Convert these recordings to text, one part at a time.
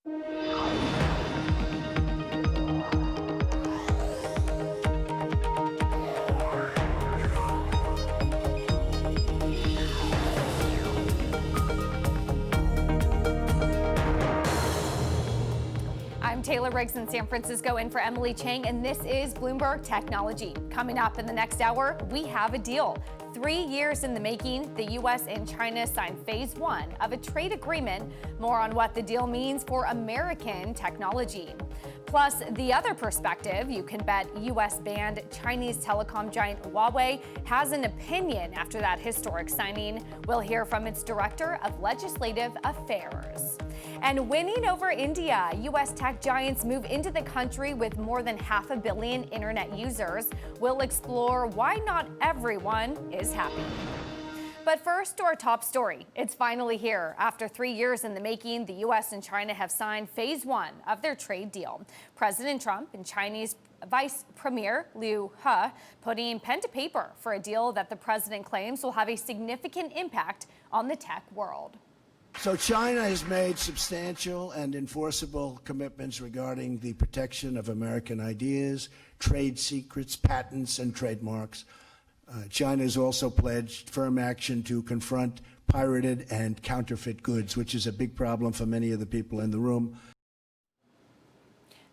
I'm Taylor Riggs in San Francisco, in for Emily Chang, and this is Bloomberg Technology. Coming up in the next hour, we have a deal. 3 years in the making, the U.S. and China signed phase 1 of a trade agreement. More on what the deal means for American technology. Plus, the other perspective, you can bet U.S.-banned Chinese telecom giant Huawei has an opinion after that historic signing. We'll hear from its Director of Legislative Affairs. And winning over India, U.S. tech giants move into the country with more than 500 million internet users. We'll explore why not everyone is happy. But first, to our top story. It's finally here. After 3 years in the making, the U.S. and China have signed phase 1 of their trade deal. President Trump and Chinese Vice Premier Liu He putting pen to paper for a deal that the president claims will have a significant impact on the tech world. So China has made substantial and enforceable commitments regarding the protection of American ideas, trade secrets, patents, and trademarks. China has also pledged firm action to confront pirated and counterfeit goods, which is a big problem for many of the people in the room.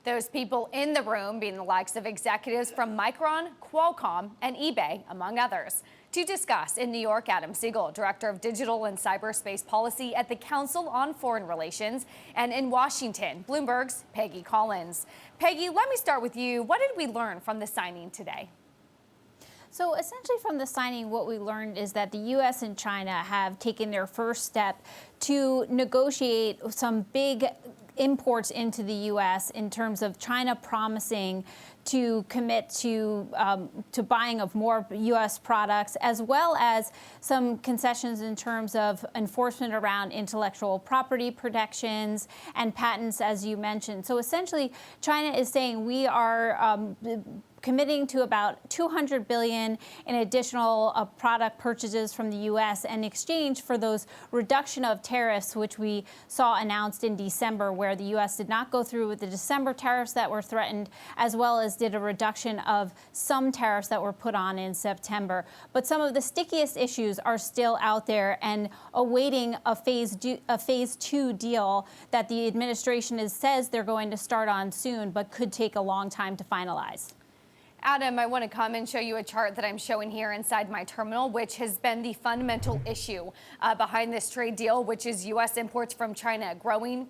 Those people in the room being the likes of executives from Micron, Qualcomm, and eBay, among others. To discuss in New York, Adam Siegel, Director of Digital and Cyberspace Policy at the Council on Foreign Relations, and in Washington, Bloomberg's Peggy Collins. Peggy, let me start with you. What did we learn from the signing today? So essentially from the signing, what we learned is that the U.S. and China have taken their first step to negotiate some big imports into the U.S. in terms of China promising to commit to buying of more U.S. products, as well as some concessions in terms of enforcement around intellectual property protections and patents, as you mentioned. So essentially, China is saying we are committing to about $200 billion in additional product purchases from the U.S. in exchange for those reduction of tariffs, which we saw announced in December, where the U.S. did not go through with the December tariffs that were threatened, as well as did a reduction of some tariffs that were put on in September. But some of the stickiest issues are still out there and awaiting a phase 2 deal that the administration says they're going to start on soon, but could take a long time to finalize. Adam, I want to come and show you a chart that I'm showing here inside my terminal, which has been the fundamental issue behind this trade deal, which is U.S. imports from China growing.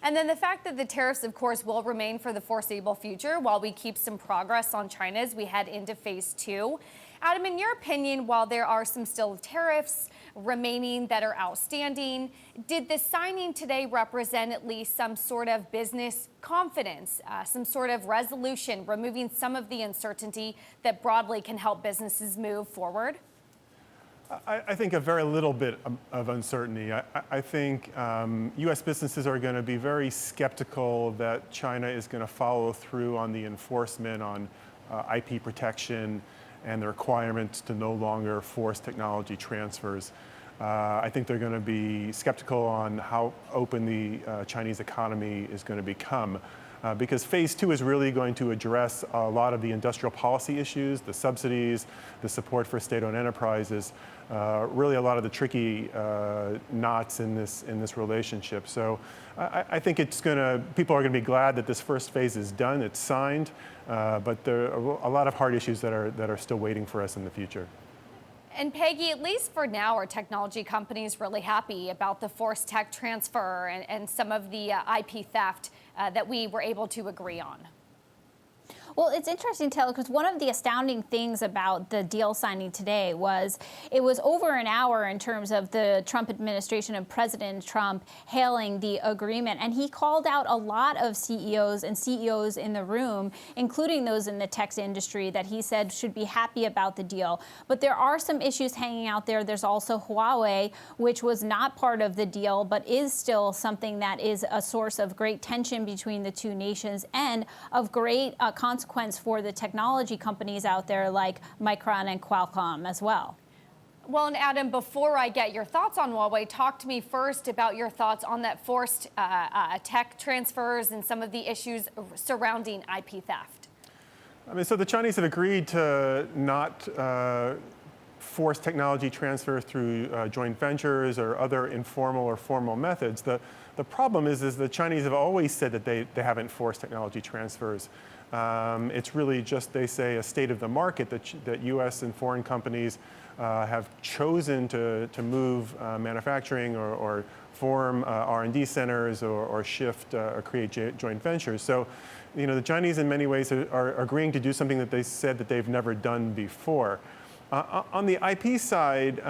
And then the fact that the tariffs, of course, will remain for the foreseeable future while we keep some progress on China as we head into phase 2. Adam, in your opinion, while there are some still tariffs remaining that are outstanding, did the signing today represent at least some sort of business confidence, some sort of resolution, removing some of the uncertainty that broadly can help businesses move forward? I think a very little bit of uncertainty. I think U.S. businesses are going to be very skeptical that China is going to follow through on the enforcement on IP protection and the requirements to no longer force technology transfers. I think they're going to be skeptical on how open the Chinese economy is going to become. Because phase 2 is really going to address a lot of the industrial policy issues, the subsidies, the support for state-owned enterprises, really a lot of the tricky knots in this relationship. So I think people are going to be glad that this first phase is done, it's signed, but there are a lot of hard issues that are still waiting for us in the future. And Peggy, at least for now, are technology companies really happy about the forced tech transfer and some of the IP theft that we were able to agree on? Well, it's interesting, Taylor, because one of the astounding things about the deal signing today was it was over an hour in terms of the Trump administration and President Trump hailing the agreement. And he called out a lot of CEOs in the room, including those in the tech industry, that he said should be happy about the deal. But there are some issues hanging out there. There's also Huawei, which was not part of the deal, but is still something that is a source of great tension between the two nations and of great consequence for the technology companies out there like Micron and Qualcomm as well. Well, and Adam, before I get your thoughts on Huawei, talk to me first about your thoughts on that forced tech transfers and some of the issues surrounding IP theft. I mean, so the Chinese have agreed to not force technology transfer through joint ventures or other informal or formal methods. The problem is the Chinese have always said that they haven't forced technology transfers. It's really just, they say, a state of the market that U.S. and foreign companies have chosen to move manufacturing or form R&D centers or shift or create joint ventures. So, the Chinese in many ways are agreeing to do something that they said that they've never done before. On the IP side,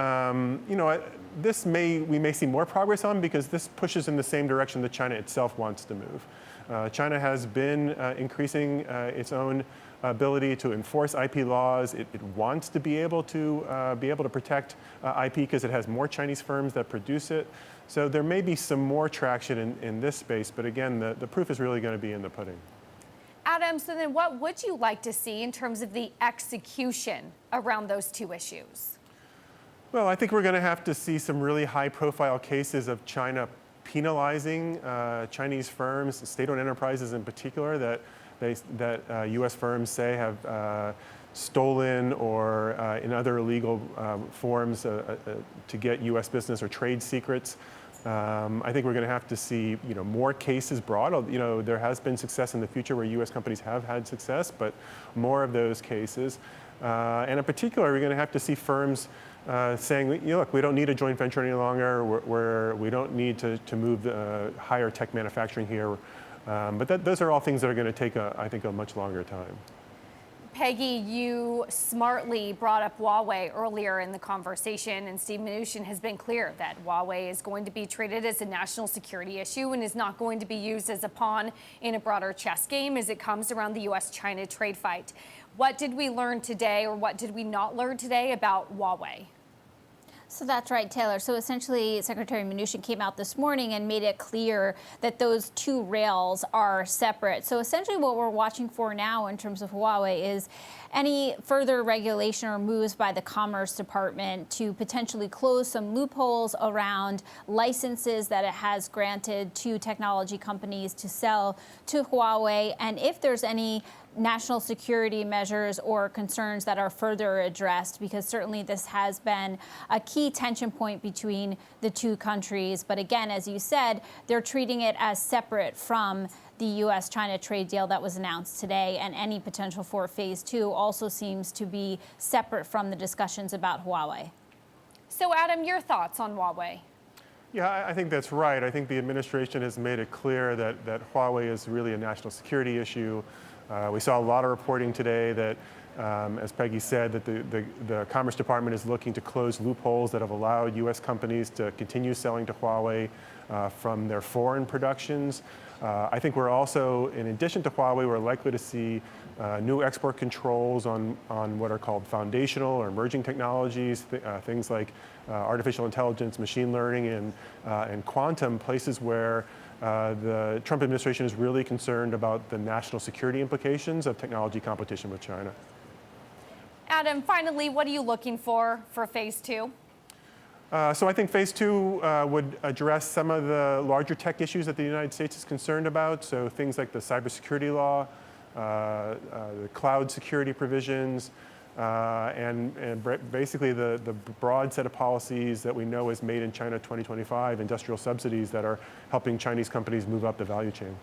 we may see more progress on, because this pushes in the same direction that China itself wants to move. China has been increasing its own ability to enforce IP laws. It wants to be able to protect IP because it has more Chinese firms that produce it. So there may be some more traction in this space, but again, the proof is really going to be in the pudding. Adam, so then what would you like to see in terms of the execution around those two issues? Well, I think we're going to have to see some really high-profile cases of China penalizing Chinese firms, state-owned enterprises in particular, that U.S. firms say have stolen or in other illegal forms to get U.S. business or trade secrets. I think we're going to have to see, more cases brought. There has been success in the future where U.S. companies have had success, but more of those cases. And in particular, we're going to have to see firms saying, look, we don't need a joint venture any longer. We don't need to move higher tech manufacturing here. But those are all things that are going to take, I think, a much longer time. Peggy, you smartly brought up Huawei earlier in the conversation, and Steve Mnuchin has been clear that Huawei is going to be treated as a national security issue and is not going to be used as a pawn in a broader chess game as it comes around the U.S.-China trade fight. What did we learn today, or what did we not learn today about Huawei? So that's right, Taylor. So essentially, Secretary Mnuchin came out this morning and made it clear that those two rails are separate. So essentially what we're watching for now in terms of Huawei is any further regulation or moves by the Commerce Department to potentially close some loopholes around licenses that it has granted to technology companies to sell to Huawei. And if there's any national security measures or concerns that are further addressed, because certainly this has been a key tension point between the two countries. But again, as you said, they're treating it as separate from the U.S.-China trade deal that was announced today, and any potential for phase two also seems to be separate from the discussions about Huawei. So Adam, your thoughts on Huawei? Yeah, I think that's right. I think the administration has made it clear that Huawei is really a national security issue. We saw a lot of reporting today that, as Peggy said, that the Commerce Department is looking to close loopholes that have allowed U.S. companies to continue selling to Huawei from their foreign productions. I think we're also, in addition to Huawei, we're likely to see new export controls on what are called foundational or emerging technologies, things like artificial intelligence, machine learning, and quantum, places where the Trump administration is really concerned about the national security implications of technology competition with China. Adam, finally, what are you looking for phase two? So I think phase two would address some of the larger tech issues that the United States is concerned about. So things like the cybersecurity law, the cloud security provisions, and basically the broad set of policies that we know is Made in China 2025, industrial subsidies that are helping Chinese companies move up the value chain.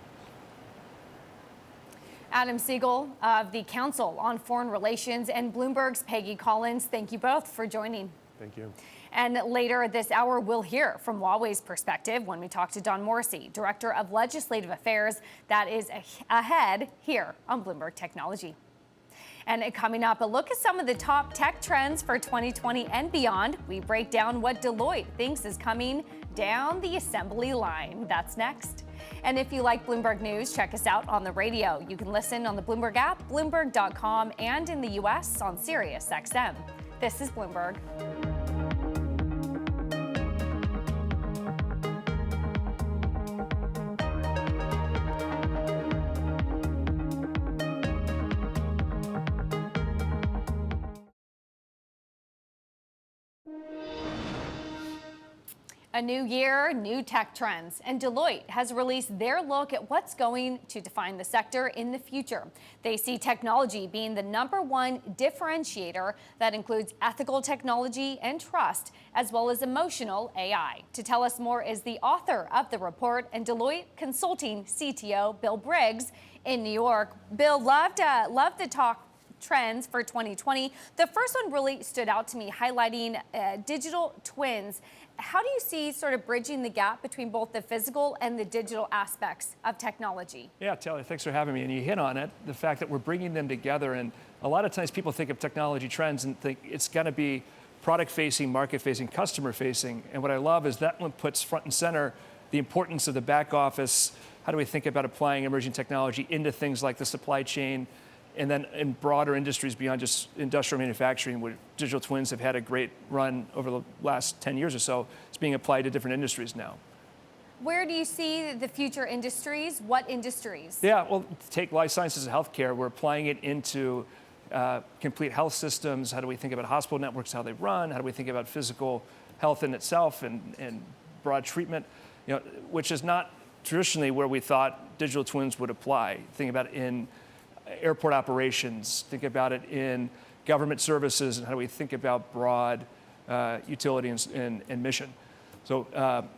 Adam Siegel of the Council on Foreign Relations and Bloomberg's Peggy Collins, thank you both for joining. Thank you. And later this hour, we'll hear from Huawei's perspective when we talk to Don Morrissey, Director of Legislative Affairs. That is ahead here on Bloomberg Technology. And coming up, a look at some of the top tech trends for 2020 and beyond. We break down what Deloitte thinks is coming down the assembly line. That's next. And if you like Bloomberg News, check us out on the radio. You can listen on the Bloomberg app, Bloomberg.com, and in the U.S. on Sirius XM. This is Bloomberg. A new year, new tech trends, and Deloitte has released their look at what's going to define the sector in the future. They see technology being the #1 differentiator that includes ethical technology and trust, as well as emotional AI. To tell us more is the author of the report and Deloitte Consulting CTO Bill Briggs in New York. Bill, love to talk trends for 2020. The first one really stood out to me, highlighting digital twins. How do you see sort of bridging the gap between both the physical and the digital aspects of technology? Yeah, Taylor, thanks for having me. And you hit on it, the fact that we're bringing them together. And a lot of times people think of technology trends and think it's going to be product-facing, market-facing, customer-facing. And what I love is that one puts front and center the importance of the back office. How do we think about applying emerging technology into things like the supply chain, and then in broader industries beyond just industrial manufacturing, where digital twins have had a great run over the last 10 years or so. It's being applied to different industries now. Where do you see the future industries? What industries? Yeah, well, take life sciences and healthcare. We're applying it into complete health systems. How do we think about hospital networks, how they run? How do we think about physical health in itself and broad treatment? Which is not traditionally where we thought digital twins would apply. Think about it in airport operations, think about it in government services, and how do we think about broad utility and mission. So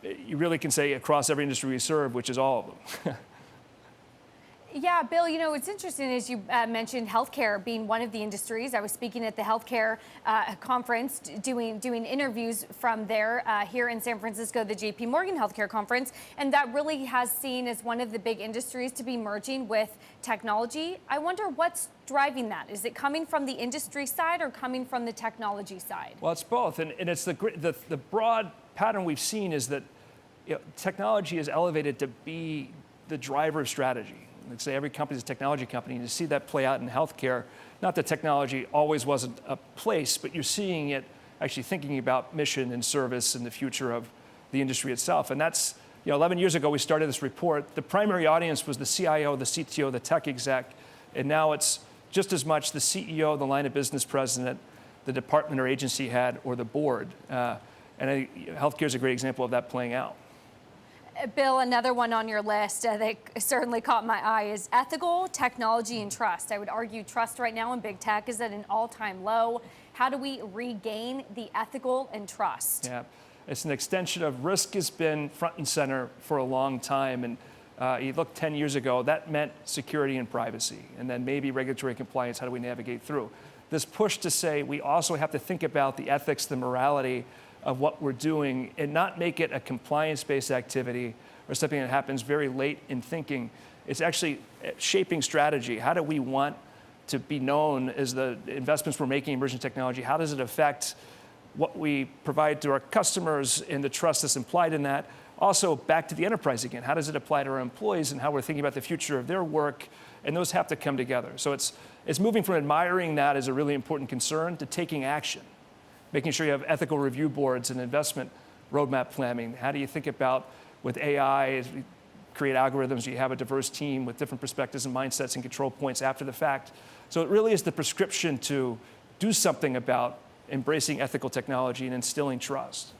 you really can say across every industry we serve, which is all of them. Yeah, Bill, it's interesting, as you mentioned, healthcare being one of the industries. I was speaking at the healthcare conference, doing interviews from there here in San Francisco, the JP Morgan Healthcare Conference, and that really has seen as one of the big industries to be merging with technology. I wonder what's driving that. Is it coming from the industry side or coming from the technology side? Well, it's both, and it's the broad pattern we've seen is that technology is elevated to be the driver of strategy. Let's say every company is a technology company, and you see that play out in healthcare. Not that technology always wasn't a place, but you're seeing it actually thinking about mission and service and the future of the industry itself. And that's, 11 years ago we started this report. The primary audience was the CIO, the CTO, the tech exec, and now it's just as much the CEO, the line of business president, the department or agency head, or the board. And healthcare is a great example of that playing out. Bill, another one on your list that certainly caught my eye is ethical, technology, and trust. I would argue trust right now in big tech is at an all-time low. How do we regain the ethical and trust? Yeah, it's an extension of risk has been front and center for a long time. And you look 10 years ago, that meant security and privacy, and then maybe regulatory compliance. How do we navigate through? This push to say we also have to think about the ethics, the morality of what we're doing, and not make it a compliance-based activity or something that happens very late in thinking. It's actually shaping strategy. How do we want to be known as the investments we're making in emerging technology? How does it affect what we provide to our customers and the trust that's implied in that? Also, back to the enterprise again. How does it apply to our employees and how we're thinking about the future of their work? And those have to come together. So it's moving from admiring that as a really important concern to taking action. Making sure you have ethical review boards and investment roadmap planning. How do you think about with AI, as we create algorithms, you have a diverse team with different perspectives and mindsets and control points after the fact. So it really is the prescription to do something about embracing ethical technology and instilling trust.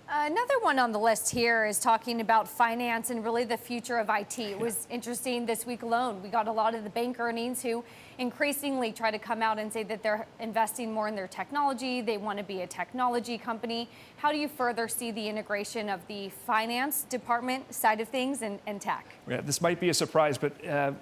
Another one on the list here is talking about finance and really the future of IT. It was interesting this week alone. We got a lot of the bank earnings who increasingly try to come out and say that they're investing more in their technology. They want to be a technology company. How do you further see the integration of the finance department side of things and tech? Yeah, this might be a surprise, but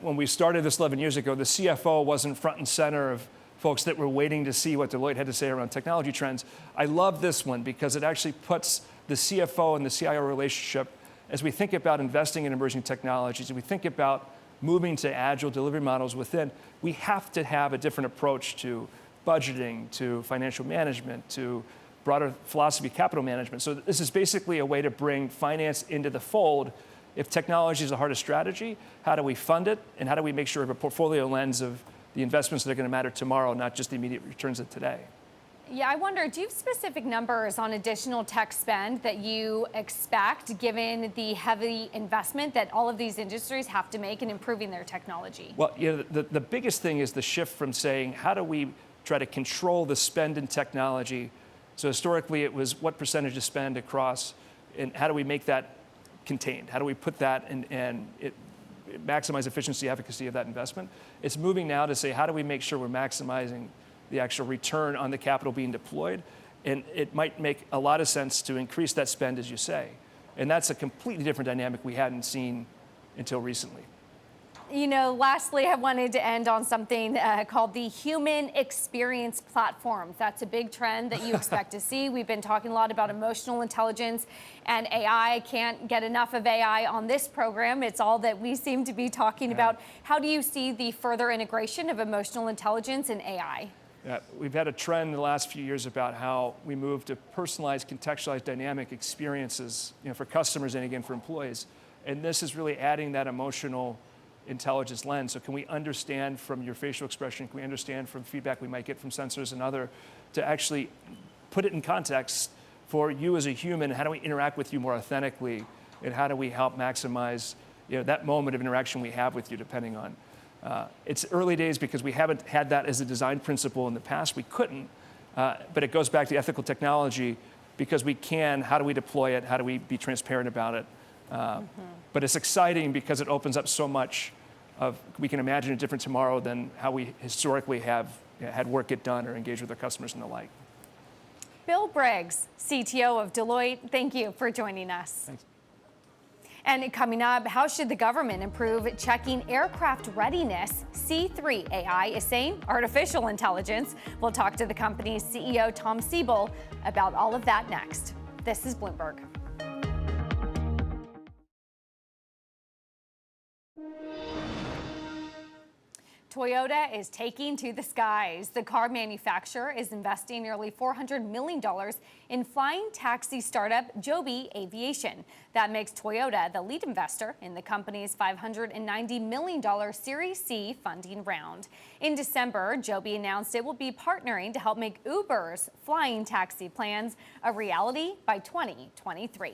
when we started this 11 years ago, the CFO wasn't front and center of folks that were waiting to see what Deloitte had to say around technology trends. I love this one because it actually puts the CFO and the CIO relationship, as we think about investing in emerging technologies, as we think about moving to agile delivery models within, we have to have a different approach to budgeting, to financial management, to broader philosophy, capital management. So this is basically a way to bring finance into the fold. If technology is the heart of strategy, how do we fund it? And how do we make sure we have a portfolio lens of the investments that are going to matter tomorrow, not just the immediate returns of today? Yeah, I wonder, do you have specific numbers on additional tech spend that you expect given the heavy investment that all of these industries have to make in improving their technology? Well, the biggest thing is the shift from saying, how do we try to control the spend in technology? So historically, it was what percentage of spend across And how do we make that contained? How do we put that and maximize efficiency, efficacy of that investment? It's moving now to say, how do we make sure we're maximizing the actual return on the capital being deployed? And it might make a lot of sense to increase that spend, as you say. And that's a completely different dynamic we hadn't seen until recently. You know, lastly, I wanted to end on something called the human experience platforms. That's a big trend that you expect to see. We've been talking a lot about emotional intelligence and AI. Can't get enough of AI on this program. It's all that we seem to be talking about. How do you see the further integration of emotional intelligence and AI? Yeah, we've had a trend in the last few years about how we move to personalized, contextualized, dynamic experiences, for customers and again for employees. And this is really adding that emotional intelligence lens. So can we understand from your facial expression, can we understand from feedback we might get from sensors and other, to actually put it in context for you as a human? How do we interact with you more authentically? And how do we help maximize that moment of interaction we have with you, depending on. It's early days because we haven't had that as a design principle in the past. We couldn't, but it goes back to ethical technology because we can. How do we deploy it? How do we be transparent about it? But it's exciting because it opens up so much of, we can imagine a different tomorrow than how we historically have had work get done or engage with our customers and the like. Bill Briggs, CTO of Deloitte, thank you for joining us. Thanks. And coming up, how should the government improve checking aircraft readiness? C3 AI is saying artificial intelligence. We'll talk to the company's CEO, Tom Siebel, about all of that next. This is Bloomberg. Toyota is taking to the skies. The car manufacturer is investing nearly $400 million in flying taxi startup Joby Aviation. That makes Toyota the lead investor in the company's $590 million Series C funding round. In December, Joby announced it will be partnering to help make Uber's flying taxi plans a reality by 2023.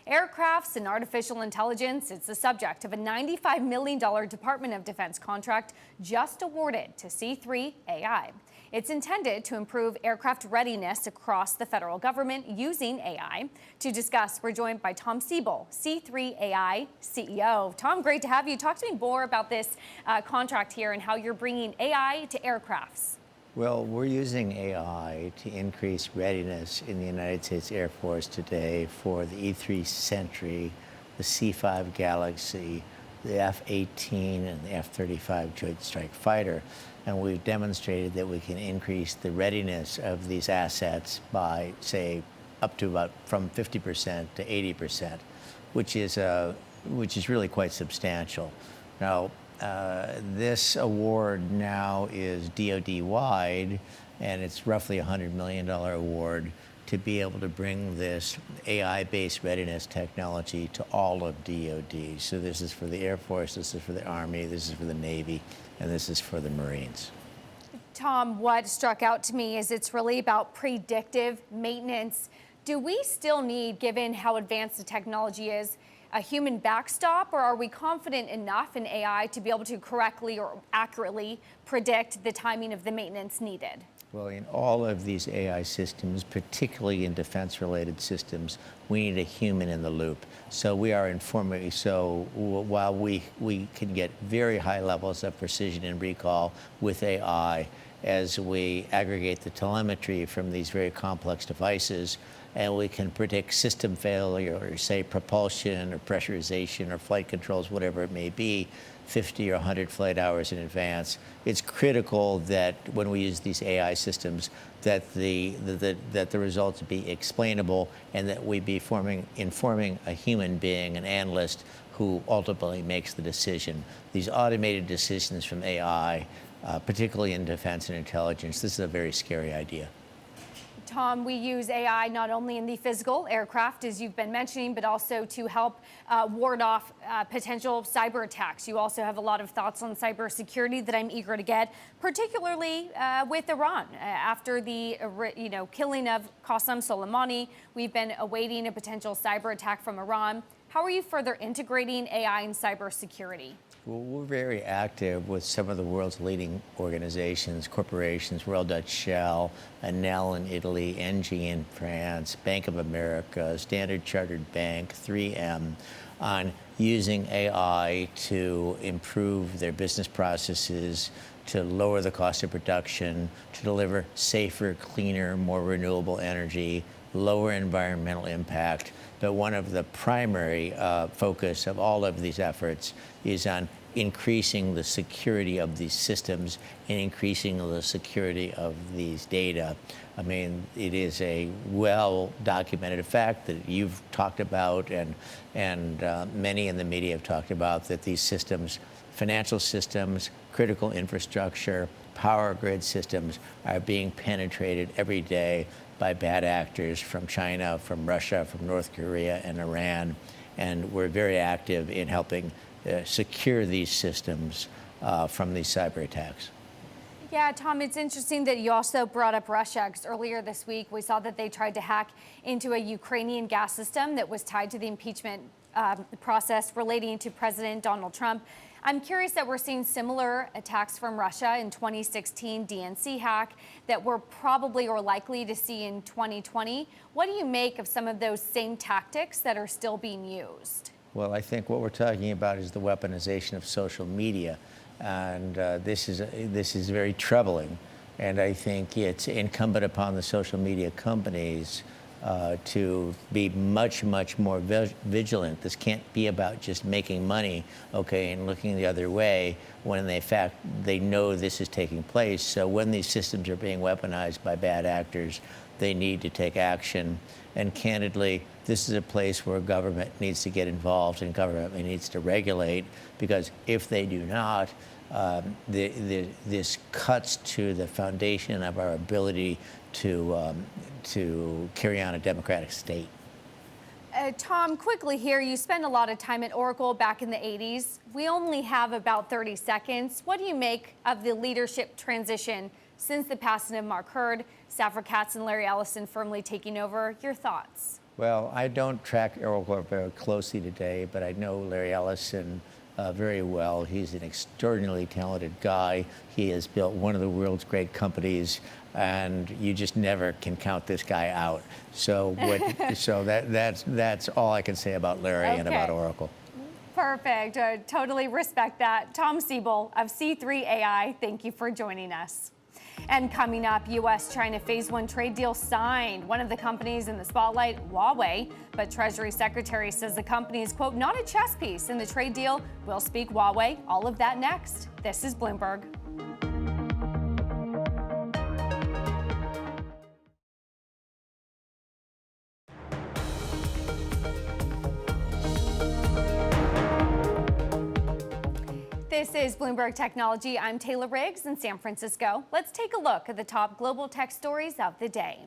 Aircrafts and artificial intelligence, it's the subject of a $95 million Department of Defense contract just awarded to C3 AI. It's intended to improve aircraft readiness across the federal government using AI. To discuss, we're joined by Tom Siebel, C3 AI CEO. Tom, great to have you. Talk to me more about this contract here and how you're bringing AI to aircrafts. Well, we're using AI to increase readiness in the United States Air Force today for the E-3 Sentry, the C-5 Galaxy, the F-18, and the F-35 Joint Strike Fighter. And we've demonstrated that we can increase the readiness of these assets by, say, up to about from 50% to 80%, which is really quite substantial. Now, this award now is DoD-wide, and it's roughly a $100 million award to be able to bring this AI-based readiness technology to all of DoD. So this is for the Air Force, this is for the Army, this is for the Navy, and this is for the Marines. Tom, what struck out to me is it's really about predictive maintenance. Do we still need, given how advanced the technology is, a human backstop, or are we confident enough in AI to be able to correctly or accurately predict the timing of the maintenance needed? Well, in all of these AI systems, particularly in defense-related systems, we need a human in the loop. So we are informing, so while we can get very high levels of precision and recall with AI, as we aggregate the telemetry from these very complex devices, and we can predict system failure, or say propulsion or pressurization or flight controls, whatever it may be, 50 or 100 flight hours in advance. It's critical that when we use these AI systems, that the results be explainable and that we be informing a human being, an analyst, who ultimately makes the decision. These automated decisions from AI, particularly in defense and intelligence, this is a very scary idea. Tom, we use AI not only in the physical aircraft, as you've been mentioning, but also to help ward off potential cyber attacks. You also have a lot of thoughts on cybersecurity that I'm eager to get, particularly with Iran. After the killing of Qasem Soleimani, we've been awaiting a potential cyber attack from Iran. How are you further integrating AI and cybersecurity? Well, we're very active with some of the world's leading organizations, corporations, Royal Dutch Shell, Enel in Italy, ENGIE in France, Bank of America, Standard Chartered Bank, 3M, on using AI to improve their business processes, to lower the cost of production, to deliver safer, cleaner, more renewable energy, lower environmental impact. But one of the primary focus of all of these efforts is on increasing the security of these systems and increasing the security of these data. I mean, it is a well-documented fact that you've talked about and many in the media have talked about, that these systems, financial systems, critical infrastructure, power grid systems, are being penetrated every day by bad actors from China, from Russia, from North Korea, and Iran. And we're very active in helping secure these systems from these cyber attacks. Yeah, Tom, it's interesting that you also brought up Russia, because earlier this week we saw that they tried to hack into a Ukrainian gas system that was tied to the impeachment process relating to President Donald Trump. I'm curious that we're seeing similar attacks from Russia in 2016, DNC hack, that we're probably or likely to see in 2020. What do you make of some of those same tactics that are still being used? Well, I think what we're talking about is the weaponization of social media, and this is very troubling. And I think it's incumbent upon the social media companies to be much, much more vigilant. This can't be about just making money, okay, and looking the other way when in fact they know this is taking place. So when these systems are being weaponized by bad actors, they need to take action. And candidly, this is a place where government needs to get involved and government needs to regulate, because if they do not, this cuts to the foundation of our ability to carry on a democratic state. Tom, quickly here, you spent a lot of time at Oracle back in the 80s. We only have about 30 seconds. What do you make of the leadership transition since the passing of Mark Hurd, Safra Catz and Larry Ellison firmly taking over? Your thoughts? Well, I don't track Oracle very closely today, but I know Larry Ellison very well. He's an extraordinarily talented guy. He has built one of the world's great companies, and you just never can count this guy out. So, that's all I can say about Larry and about Oracle. Perfect. Totally respect that. Tom Siebel of C3 AI, thank you for joining us. And coming up, U.S.-China Phase 1 trade deal signed. One of the companies in the spotlight, Huawei. But Treasury Secretary says the company is, quote, not a chess piece in the trade deal. We'll speak Huawei. All of that next. This is Bloomberg. This is Bloomberg Technology. I'm Taylor Riggs in San Francisco. Let's take a look at the top global tech stories of the day.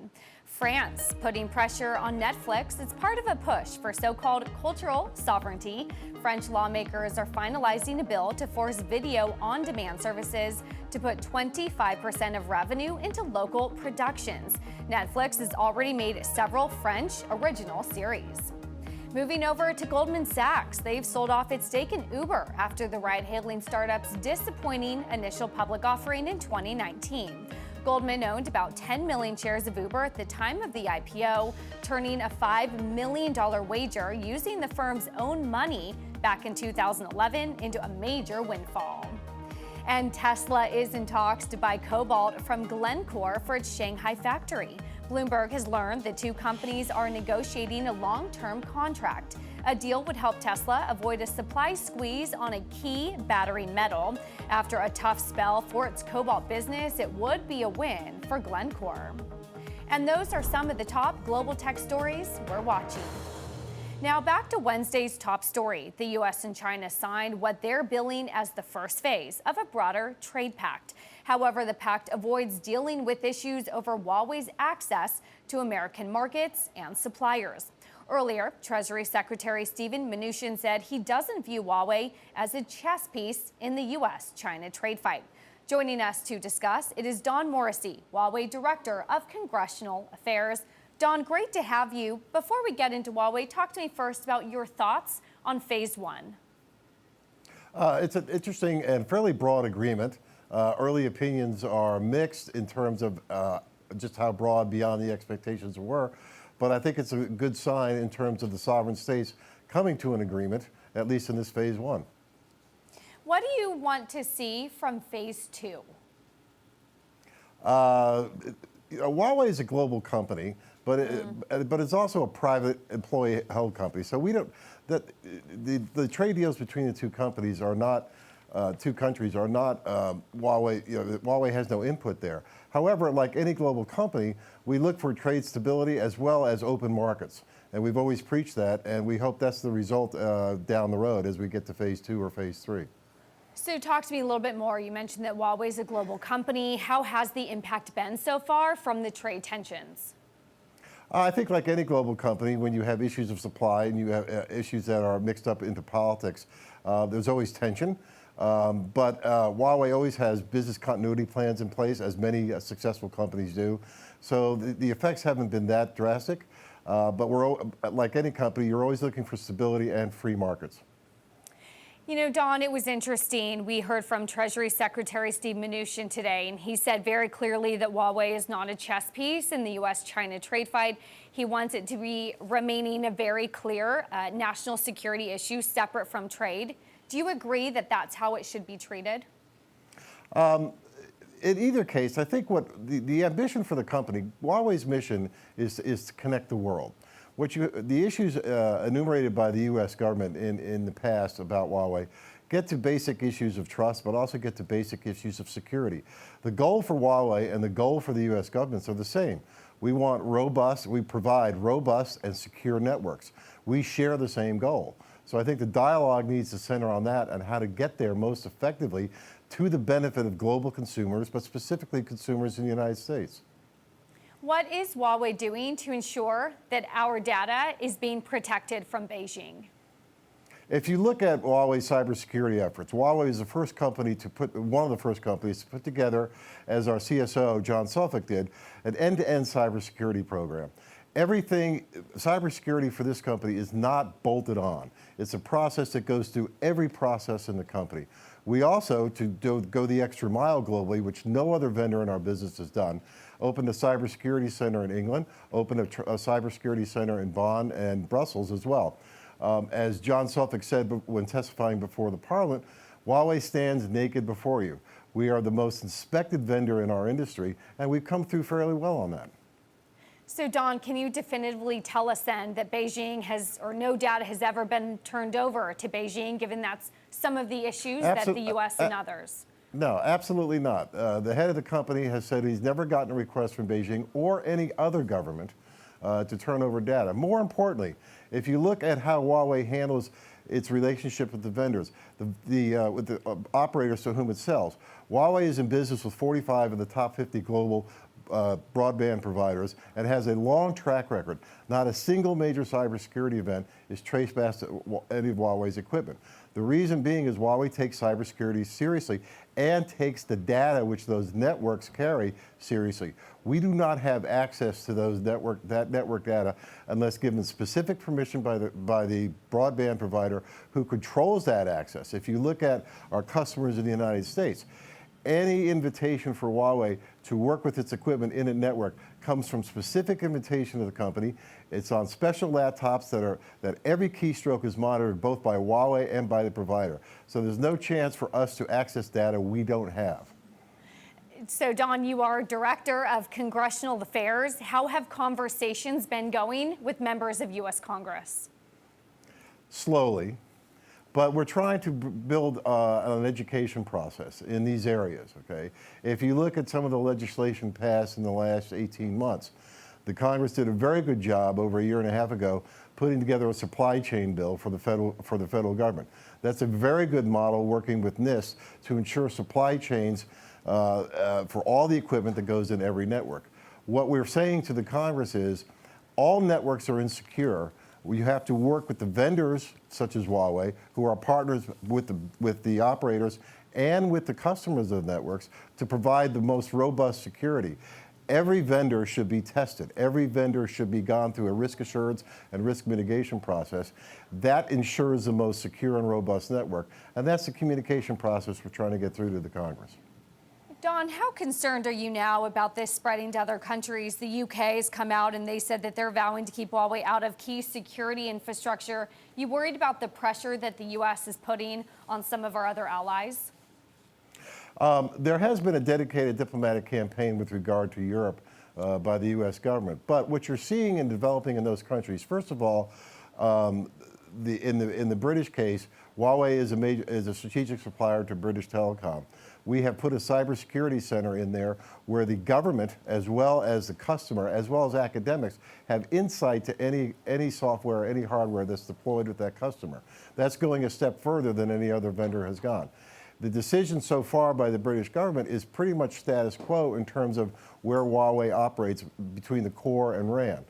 France putting pressure on Netflix. It's part of a push for so-called cultural sovereignty. French lawmakers are finalizing a bill to force video on-demand services to put 25% of revenue into local productions. Netflix has already made several French original series. Moving over to Goldman Sachs, they've sold off its stake in Uber after the ride-hailing startup's disappointing initial public offering in 2019. Goldman owned about 10 million shares of Uber at the time of the IPO, turning a $5 million wager using the firm's own money back in 2011 into a major windfall. And Tesla is in talks to buy cobalt from Glencore for its Shanghai factory. Bloomberg has learned the two companies are negotiating a long-term contract. A deal would help Tesla avoid a supply squeeze on a key battery metal. After a tough spell for its cobalt business, it would be a win for Glencore. And those are some of the top global tech stories we're watching. Now back to Wednesday's top story. The U.S. and China signed what they're billing as the first phase of a broader trade pact. However, the pact avoids dealing with issues over Huawei's access to American markets and suppliers. Earlier, Treasury Secretary Steven Mnuchin said he doesn't view Huawei as a chess piece in the U.S.-China trade fight. Joining us to discuss, it is Don Morrissey, Huawei Director of Congressional Affairs. Don, great to have you. Before we get into Huawei, talk to me first about your thoughts on phase one. It's an interesting and fairly broad agreement. Early opinions are mixed in terms of just how broad beyond the expectations were, but I think it's a good sign in terms of the sovereign states coming to an agreement, at least in this phase one. What do you want to see from phase two? Huawei is a global company, but it's also a private employee-held company. So we don't the trade deals between the two companies are not two countries are not Huawei. Huawei has no input there. However, like any global company, we look for trade stability as well as open markets, and we've always preached that, and we hope that's the result down the road as we get to phase two or phase three. So talk to me a little bit more. You mentioned that Huawei is a global company. How has the impact been so far from the trade tensions? I think like any global company, when you have issues of supply and you have issues that are mixed up into politics, there's always tension. But Huawei always has business continuity plans in place, as many successful companies do. So the effects haven't been that drastic. But we're, like any company, you're always looking for stability and free markets. You know, Don, it was interesting. We heard from Treasury Secretary Steve Mnuchin today, and he said very clearly that Huawei is not a chess piece in the U.S.-China trade fight. He wants it to be remaining a very clear national security issue separate from trade. Do you agree that that's how it should be treated? In either case, I think what the ambition for the company, Huawei's mission is to connect the world. The issues enumerated by the U.S. government in the past about Huawei get to basic issues of trust, but also get to basic issues of security. The goal for Huawei and the goal for the U.S. governments are the same. We provide robust and secure networks. We share the same goal. So I think the dialogue needs to center on that and how to get there most effectively to the benefit of global consumers, but specifically consumers in the United States. What is Huawei doing to ensure that our data is being protected from Beijing? If you look at Huawei's cybersecurity efforts, Huawei is the first company one of the first companies to put together, as our CSO, John Suffolk, did, an end-to-end cybersecurity program. Cybersecurity for this company is not bolted on. It's a process that goes through every process in the company. We also, to go the extra mile globally, which no other vendor in our business has done, opened a cybersecurity center in England, opened a cybersecurity center in Bonn and Brussels as well. As John Suffolk said when testifying before the Parliament, Huawei stands naked before you. We are the most inspected vendor in our industry, and we've come through fairly well on that. So, Don, can you definitively tell us then that Beijing no data has ever been turned over to Beijing, given that's some of the issues that the U.S. and others? No, absolutely not. The head of the company has said he's never gotten a request from Beijing or any other government to turn over data. More importantly, if you look at how Huawei handles its relationship with the vendors, with the operators to whom it sells, Huawei is in business with 45 of the top 50 global broadband providers and has a long track record. Not a single major cybersecurity event is traced back to any of Huawei's equipment. The reason being is Huawei takes cybersecurity seriously and takes the data which those networks carry seriously. We do not have access to that network data unless given specific permission by the broadband provider who controls that access. If you look at our customers in the United States, any invitation for Huawei to work with its equipment in a network comes from specific invitation to the company. It's on special laptops that every keystroke is monitored both by Huawei and by the provider. So there's no chance for us to access data we don't have. So, Don, you are Director of Congressional Affairs. How have conversations been going with members of U.S. Congress? Slowly. But we're trying to build an education process in these areas, okay? If you look at some of the legislation passed in the last 18 months, the Congress did a very good job over a year and a half ago putting together a supply chain bill for the federal government. That's a very good model working with NIST to ensure supply chains for all the equipment that goes in every network. What we're saying to the Congress is all networks are insecure. You have to work with the vendors, such as Huawei, who are partners with the operators and with the customers of networks to provide the most robust security. every vendor should be tested. Every vendor should be gone through a risk assurance and risk mitigation process. That ensures the most secure and robust network. And that's the communication process we're trying to get through to the Congress. Don, how concerned are you now about this spreading to other countries? The UK has come out and they said that they're vowing to keep Huawei out of key security infrastructure. You worried about the pressure that the U.S. is putting on some of our other allies? There has been a dedicated diplomatic campaign with regard to Europe by the U.S. government. But what you're seeing and developing in those countries, first of all, in the British case, Huawei is a strategic supplier to British Telecom. We have put a cybersecurity center in there where the government, as well as the customer, as well as academics, have insight to any software, any hardware that's deployed with that customer. That's going a step further than any other vendor has gone. The decision so far by the British government is pretty much status quo in terms of where Huawei operates between the core and RAN.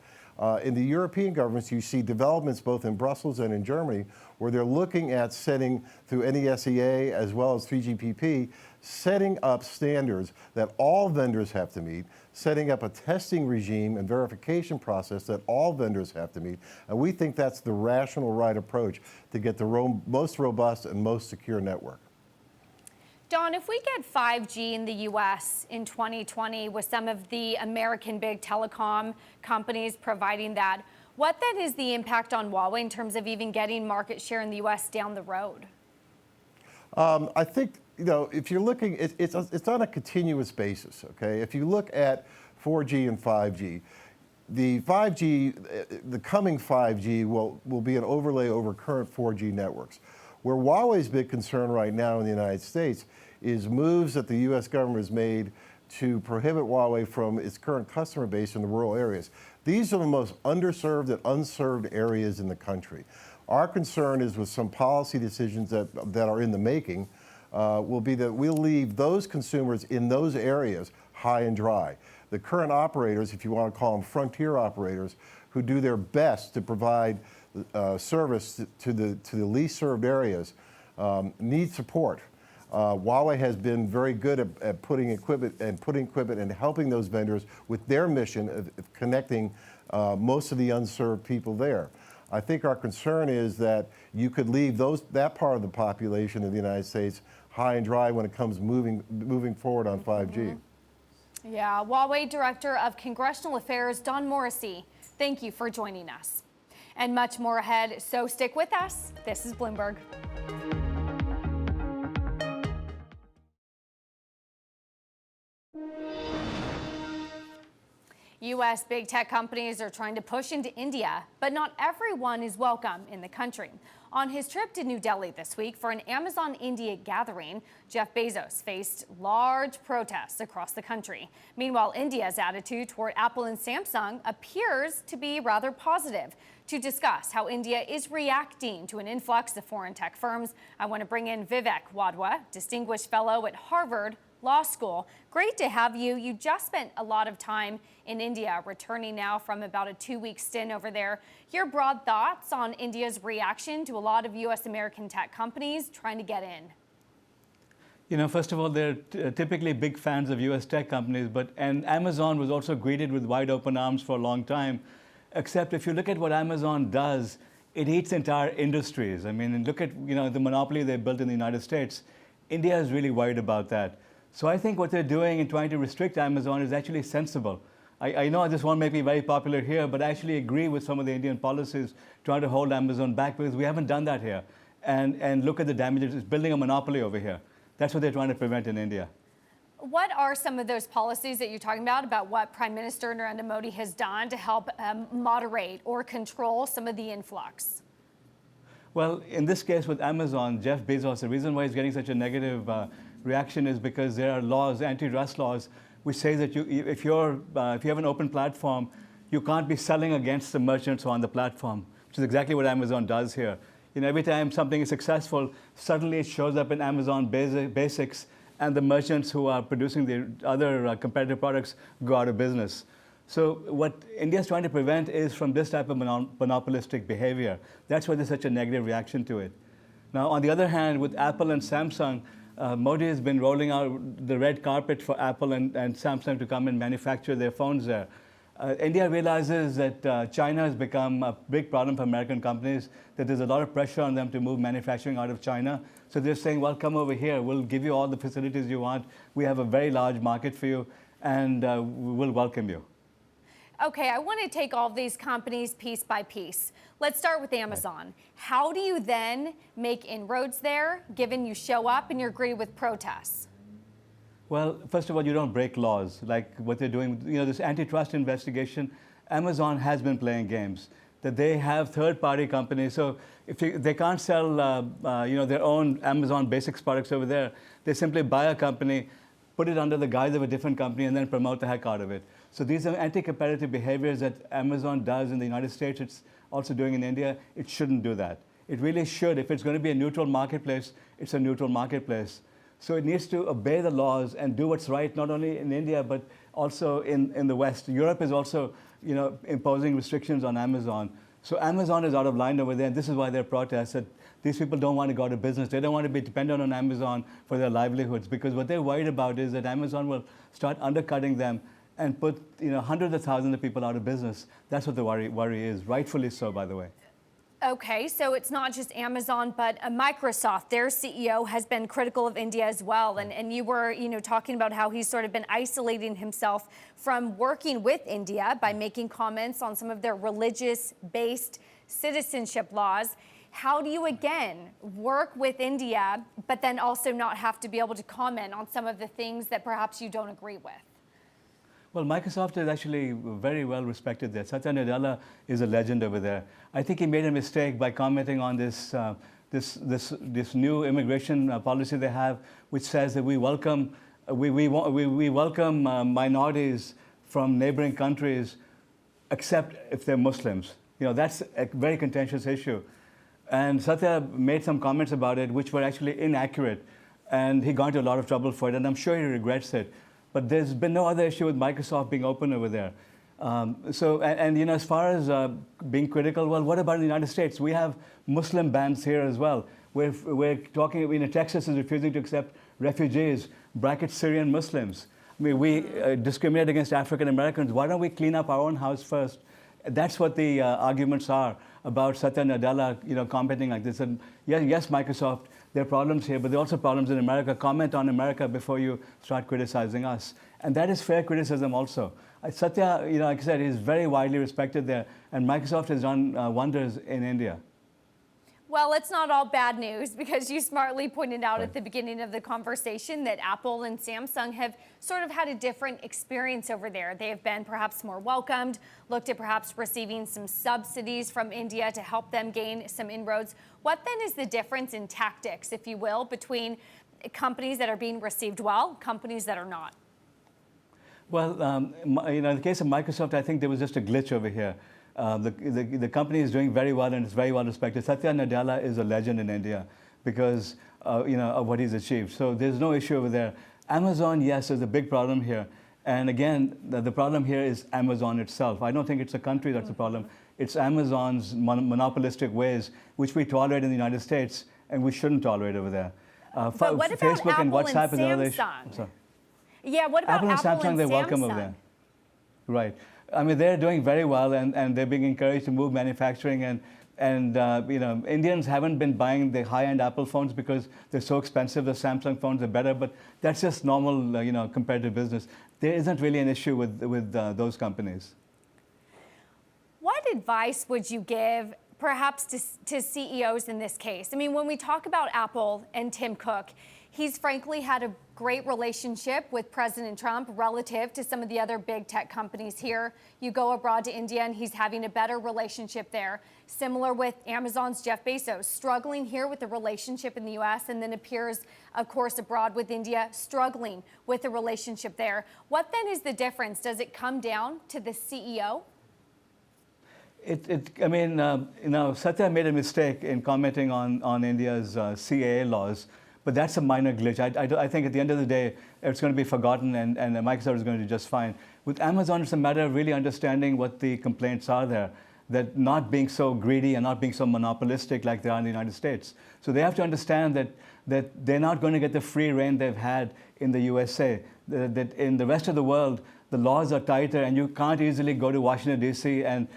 In the European governments, you see developments both in Brussels and in Germany where they're looking at setting, through NESEA as well as 3GPP, setting up standards that all vendors have to meet, setting up a testing regime and verification process that all vendors have to meet. And we think that's the rational, right approach to get the most robust and most secure network. Don, if we get 5G in the U.S. in 2020 with some of the American big telecom companies providing that, what then is the impact on Huawei in terms of even getting market share in the U.S. down the road? I think, if you're looking, it's on a continuous basis, okay? If you look at 4G and 5G, the coming 5G will be an overlay over current 4G networks. Where Huawei's big concern right now in the United States is moves that the U.S. government has made to prohibit Huawei from its current customer base in the rural areas. These are the most underserved and unserved areas in the country. Our concern is with some policy decisions that are in the making will be that we'll leave those consumers in those areas high and dry. The current operators, if you want to call them frontier operators, who do their best to provide service to the least served areas, need support. Huawei has been very good at putting equipment and helping those vendors with their mission of connecting most of the unserved people there. I think our concern is that you could leave that part of the population of the United States high and dry when it comes moving forward on 5G. Yeah, Huawei Director of Congressional Affairs, Don Morrissey, thank you for joining us. And much more ahead, so stick with us. This is Bloomberg. U.S. big tech companies are trying to push into India, but not everyone is welcome in the country. On his trip to New Delhi this week for an Amazon India gathering, Jeff Bezos faced large protests across the country. Meanwhile, India's attitude toward Apple and Samsung appears to be rather positive. To discuss how India is reacting to an influx of foreign tech firms, I want to bring in Vivek Wadhwa, Distinguished Fellow at Harvard Law School. Great to have you. You just spent a lot of time in India, returning now from about a 2-week stint over there. Your broad thoughts on India's reaction to a lot of U.S. American tech companies trying to get in? First of all, they're typically big fans of U.S. tech companies, and Amazon was also greeted with wide open arms for a long time. Except if you look at what Amazon does, it eats entire industries. I mean, look at the monopoly they built in the United States. India is really worried about that. So I think what they're doing in trying to restrict Amazon is actually sensible. I know this won't make me very popular here, but I actually agree with some of the Indian policies trying to hold Amazon back because we haven't done that here. And look at the damages. It's building a monopoly over here. That's what they're trying to prevent in India. What are some of those policies that you're talking about what Prime Minister Narendra Modi has done to help moderate or control some of the influx? Well, in this case with Amazon, Jeff Bezos, the reason why he's getting such a negative reaction is because there are laws, antitrust laws, which say that if you have an open platform, you can't be selling against the merchants who are on the platform, which is exactly what Amazon does here. Every time something is successful, suddenly it shows up in Amazon Basics, and the merchants who are producing the other competitive products go out of business. So what India is trying to prevent is from this type of monopolistic behavior. That's why there's such a negative reaction to it. Now, on the other hand, with Apple and Samsung, Modi has been rolling out the red carpet for Apple and Samsung to come and manufacture their phones there. India realizes that China has become a big problem for American companies, that there's a lot of pressure on them to move manufacturing out of China. So they're saying, well, come over here. We'll give you all the facilities you want. We have a very large market for you, and we'll welcome you. Okay, I want to take all of these companies piece by piece. Let's start with Amazon. How do you then make inroads there, given you show up and you agree with protests? Well, first of all, you don't break laws like what they're doing. You know, this antitrust investigation, Amazon has been playing games. That they have third-party companies. So if they can't sell, their own Amazon Basics products over there, they simply buy a company, put it under the guise of a different company, and then promote the heck out of it. So these are anti-competitive behaviors that Amazon does in the United States. It's also doing in India. It shouldn't do that. It really should. If it's going to be a neutral marketplace, it's a neutral marketplace. So it needs to obey the laws and do what's right, not only in India, but also in the West. Europe is also, imposing restrictions on Amazon. So Amazon is out of line over there, and this is why there are protests, that these people don't want to go out of business. They don't want to be dependent on Amazon for their livelihoods, because what they're worried about is that Amazon will start undercutting them and put hundreds of thousands of people out of business. That's what the worry is, rightfully so, by the way. Okay, so it's not just Amazon, but Microsoft, their CEO, has been critical of India as well. And you were, talking about how he's sort of been isolating himself from working with India by making comments on some of their religious-based citizenship laws. How do you, again, work with India, but then also not have to be able to comment on some of the things that perhaps you don't agree with? Well, Microsoft is actually very well respected there. Satya Nadella is a legend over there. I think he made a mistake by commenting on this new immigration policy they have, which says that we welcome minorities from neighboring countries, except if they're Muslims. That's a very contentious issue. And Satya made some comments about it, which were actually inaccurate, and he got into a lot of trouble for it, and I'm sure he regrets it. But there's been no other issue with Microsoft being open over there. As far as being critical, well, what about in the United States? We have Muslim bans here as well. We're talking, Texas is refusing to accept refugees, bracket Syrian Muslims. I mean, we discriminate against African Americans. Why don't we clean up our own house first? That's what the arguments are about Satya Nadella, commenting like this. And yes, Microsoft, there are problems here, but there are also problems in America. Comment on America before you start criticizing us. And that is fair criticism also. Satya, like I said, is very widely respected there, and Microsoft has done wonders in India. Well, it's not all bad news, because you smartly pointed out at the beginning of the conversation that Apple and Samsung have sort of had a different experience over there. They have been perhaps more welcomed, looked at perhaps receiving some subsidies from India to help them gain some inroads. What then is the difference in tactics, if you will, between companies that are being received well, companies that are not? Well, in the case of Microsoft, I think there was just a glitch over here. The company is doing very well, and it's very well respected. Satya Nadella is a legend in India because of what he's achieved. So there's no issue over there. Amazon, yes, is a big problem here. And again, the problem here is Amazon itself. I don't think it's a country that's the problem. It's Amazon's monopolistic ways, which we tolerate in the United States, and we shouldn't tolerate over there. But what about Facebook Apple and WhatsApp and is another Samsung? issue. Yeah, what about Apple and Samsung? They're welcome over there. Right. I mean, they're doing very well, and they're being encouraged to move manufacturing. And Indians haven't been buying the high-end Apple phones because they're so expensive. The Samsung phones are better, but that's just normal, competitive business. There isn't really an issue with those companies. What advice would you give, perhaps to CEOs in this case? I mean, when we talk about Apple and Tim Cook, he's frankly had a great relationship with President Trump relative to some of the other big tech companies here. You go abroad to India and he's having a better relationship there. Similar with Amazon's Jeff Bezos, struggling here with the relationship in the US, and then appears, of course, abroad with India, struggling with the relationship there. What then is the difference? Does it come down to the CEO? Satya made a mistake in commenting on India's CAA laws. But that's a minor glitch. I think at the end of the day, it's going to be forgotten, and Microsoft is going to do just fine. With Amazon, it's a matter of really understanding what the complaints are there. that not being so greedy and not being so monopolistic like they are in the United States. So they have to understand that they're not going to get the free rein they've had in the USA, that in the rest of the world, the laws are tighter and you can't easily go to Washington, D.C. and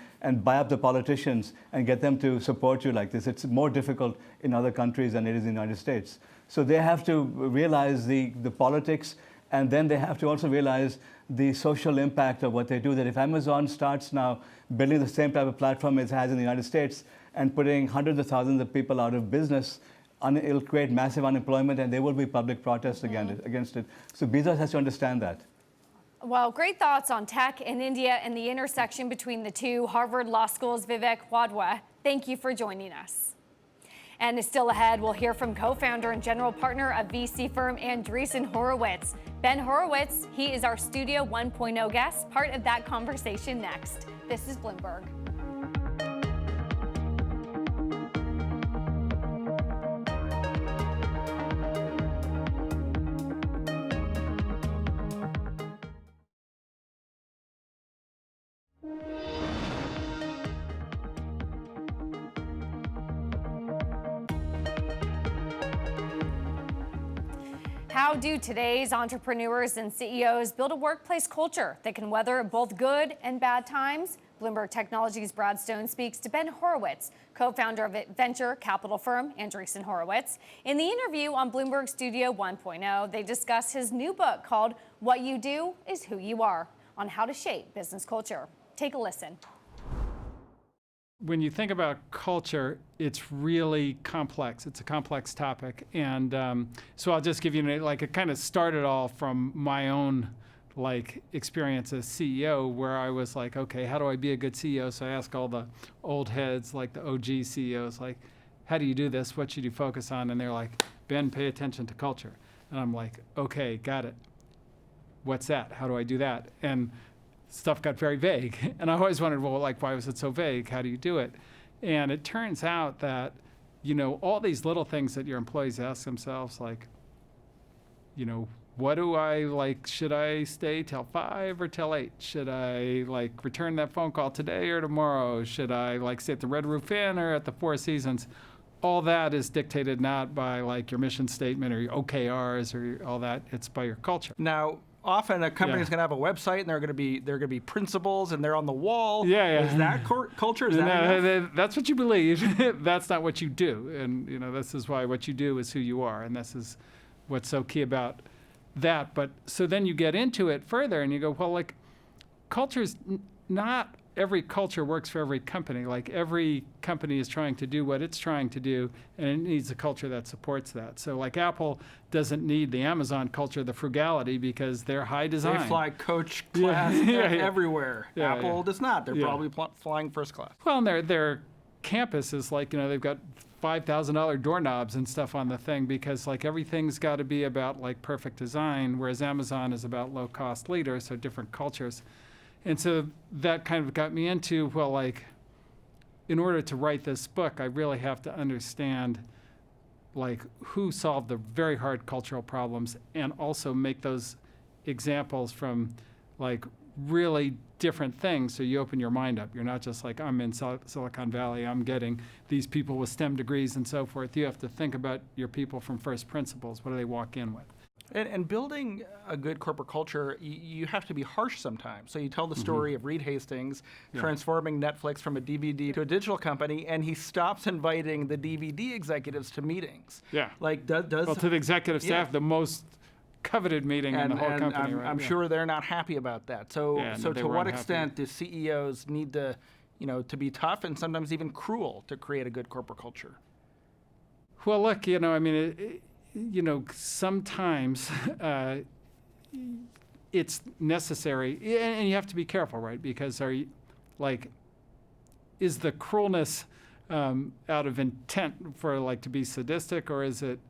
buy up the politicians and get them to support you like this. It's more difficult in other countries than it is in the United States. So they have to realize the politics, and then they have to also realize the social impact of what they do, that if Amazon starts now building the same type of platform it has in the United States and putting hundreds of thousands of people out of business, it'll create massive unemployment and there will be public protests against it. So Bezos has to understand that. Well, great thoughts on tech in India and the intersection between the two. Harvard Law School's Vivek Wadhwa, thank you for joining us. And still ahead, we'll hear from co-founder and general partner of VC firm Andreessen Horowitz. Ben Horowitz, he is our Studio 1.0 guest, part of that conversation next. This is Bloomberg. How do today's entrepreneurs and CEOs build a workplace culture that can weather both good and bad times? Bloomberg Technology's Brad Stone speaks to Ben Horowitz, co-founder of venture capital firm Andreessen Horowitz. In the interview on Bloomberg Studio 1.0, they discuss his new book called What You Do Is Who You Are, on how to shape business culture. Take a listen. When you think about culture, it's really complex. It's a complex topic. And so I'll just give you, it kind of started all from my own experience as CEO, where I was like, okay, how do I be a good CEO? So I asked all the old heads, like the OG CEOs, how do you do this? What should you focus on? And they're like, Ben, pay attention to culture. And I'm like, okay, got it. What's that? How do I do that? And stuff got very vague. And I always wondered, well, why was it so vague? How do you do it? And it turns out that, all these little things that your employees ask themselves, what do I should I stay till 5 or till 8? Should I return that phone call today or tomorrow? Should I stay at the Red Roof Inn or at the Four Seasons? All that is dictated not by your mission statement or your OKRs or all that. It's by your culture. Now, often a company is going to have a website, and there are going to be principles, and they're on the wall. Yeah. Is that culture? Is that enough? That's what you believe. That's not what you do. And this is why what you do is who you are, and this is what's so key about that. But so then you get into it further, and you go, well, culture's not every culture works for every company. Every company is trying to do what it's trying to do, and it needs a culture that supports that. So Apple doesn't need the Amazon culture, the frugality, because they're high design. They fly coach class everywhere. Apple does not. They're probably flying first class. Well, and their campus is they've got $5,000 doorknobs and stuff on the thing, because everything's got to be about perfect design, whereas Amazon is about low cost leaders, so different cultures. And so that kind of got me into, well, in order to write this book, I really have to understand who solved the very hard cultural problems, and also make those examples from really different things, so you open your mind up. You're not just I'm in Silicon Valley, I'm getting these people with STEM degrees and so forth. You have to think about your people from first principles. What do they walk in with? And building a good corporate culture, you have to be harsh sometimes. So you tell the story of Reed Hastings transforming Netflix from a DVD to a digital company, and he stops inviting the DVD executives to meetings. Yeah. To the executive staff, the most coveted meeting in the whole company. I'm sure they're not happy about that. So to what extent do CEOs need to be tough and sometimes even cruel to create a good corporate culture? Well, look, sometimes it's necessary, and you have to be careful, right? Because is the cruelness out of intent for to be sadistic, or is it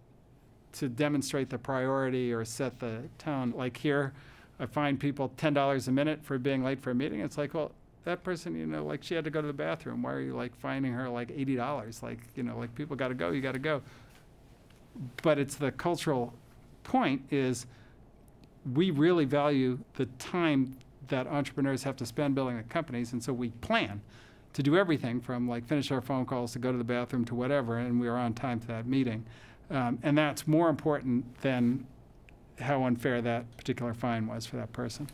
to demonstrate the priority or set the tone? Here, I find people $10 a minute for being late for a meeting. It's well, that person, she had to go to the bathroom. Why are you fining her $80? People got to go, you got to go. But it's the cultural point is we really value the time that entrepreneurs have to spend building the companies, and so we plan to do everything from like finish our phone calls to go to the bathroom to whatever, and we were on time to that meeting. And that's more important than how unfair that particular fine was for that person.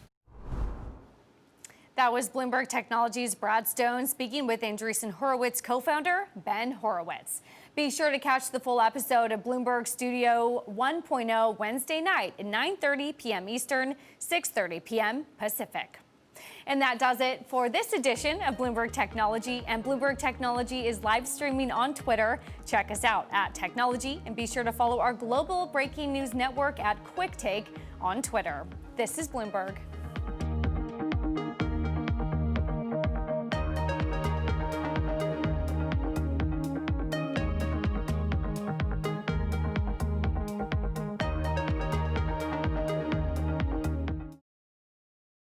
That was Bloomberg Technology's Brad Stone speaking with Andreessen Horowitz co-founder Ben Horowitz. Be sure to catch the full episode of Bloomberg Studio 1.0 Wednesday night at 9:30 p.m. Eastern, 6:30 p.m. Pacific. And that does it for this edition of Bloomberg Technology. And Bloomberg Technology is live streaming on Twitter. Check us out at Technology, and be sure to follow our global breaking news network at Quick Take on Twitter. This is Bloomberg.